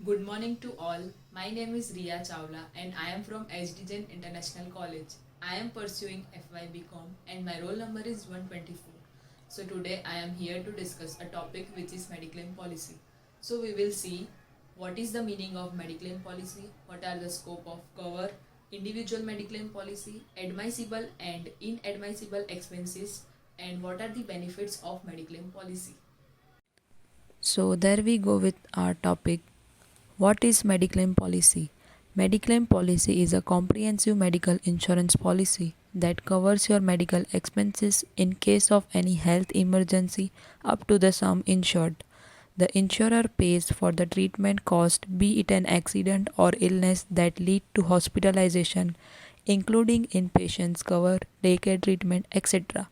Good morning to all. My name is Riya Chawla and I am from HD Jain International College. I am pursuing FY BCom and my roll number is 124. So today I am here to discuss a topic which is Mediclaim policy. So we will see what is the meaning of Mediclaim policy, what are the scope of cover, individual Mediclaim policy, admissible and inadmissible expenses, and what are the benefits of Mediclaim policy. So, there we go with our topic. What is Mediclaim policy? Mediclaim policy is a comprehensive medical insurance policy that covers your medical expenses in case of any health emergency up to the sum insured. The insurer pays for the treatment cost, be it an accident or illness that lead to hospitalization, including inpatients cover, daycare treatment, etc.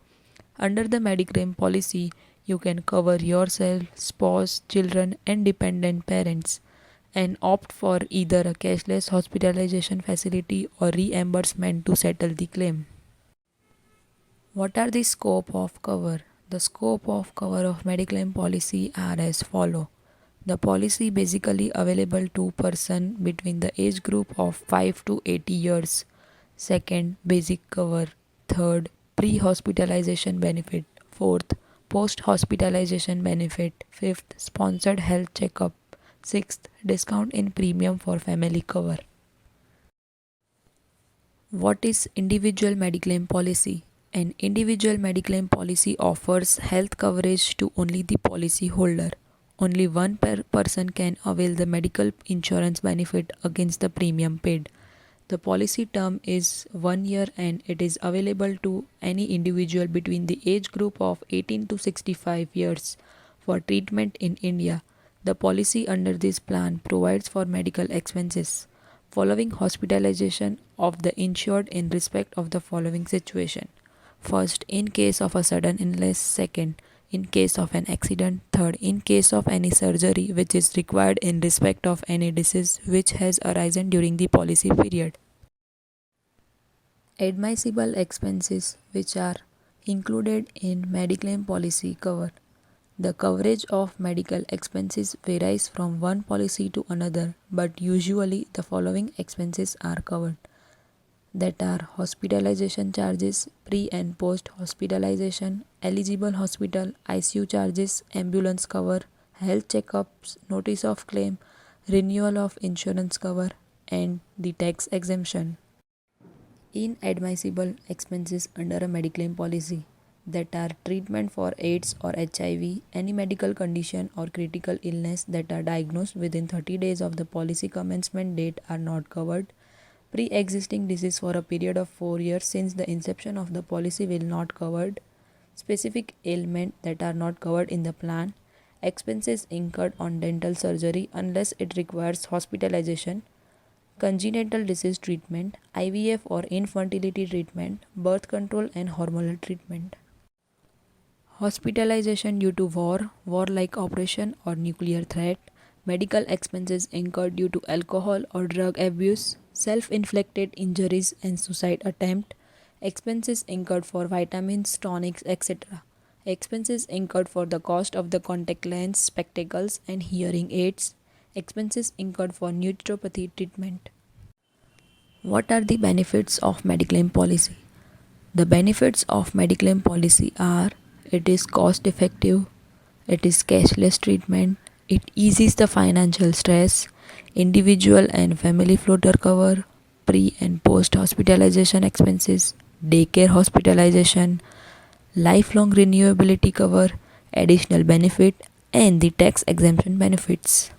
Under the Mediclaim policy, you can cover yourself, spouse, children, and dependent parents and opt for either a cashless hospitalization facility or reimbursement to settle the claim. What are the scope of cover? The scope of cover of Mediclaim policy are as follow. The policy basically available to person between the age group of 5 to 80 years. Second, basic cover. Third, pre-hospitalization benefit. Fourth, post-hospitalization benefit. Fifth, sponsored health checkup. Sixth, discount in premium for family cover. What is individual Mediclaim policy? An individual Mediclaim policy offers health coverage to only the policy holder. Only one person can avail the medical insurance benefit against the premium paid. The policy term is 1 year and it is available to any individual between the age group of 18 to 65 years for treatment in India. The policy under this plan provides for medical expenses following hospitalization of the insured in respect of the following situation. First, in case of a sudden illness. Second, in case of an accident. Third, in case of any surgery which is required in respect of any disease which has arisen during the policy period. Admissible expenses which are included in Mediclaim policy cover. The coverage of medical expenses varies from one policy to another, but usually the following expenses are covered, that are hospitalization charges, pre and post hospitalization, eligible hospital, ICU charges, ambulance cover, health checkups, notice of claim, renewal of insurance cover, and the tax exemption. Inadmissible expenses under a Mediclaim policy, that are treatment for AIDS or HIV, any medical condition or critical illness that are diagnosed within 30 days of the policy commencement date are not covered. Pre-existing disease for a period of 4 years since the inception of the policy will not covered. Specific ailment that are not covered in the plan. Expenses incurred on dental surgery unless it requires hospitalization. Congenital disease treatment, IVF or infertility treatment, birth control and hormonal treatment. Hospitalization due to war, warlike operation or nuclear threat, medical expenses incurred due to alcohol or drug abuse, self-inflicted injuries and suicide attempt, expenses incurred for vitamins, tonics, etc. Expenses incurred for the cost of the contact lens, spectacles and hearing aids, expenses incurred for neuropathy treatment. What are the benefits of Mediclaim policy? The benefits of Mediclaim policy are: it is cost effective, it is cashless treatment, it eases the financial stress, individual and family floater cover, pre and post hospitalization expenses, daycare hospitalization, lifelong renewability cover, additional benefit, and the tax exemption benefits.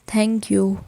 Thank you.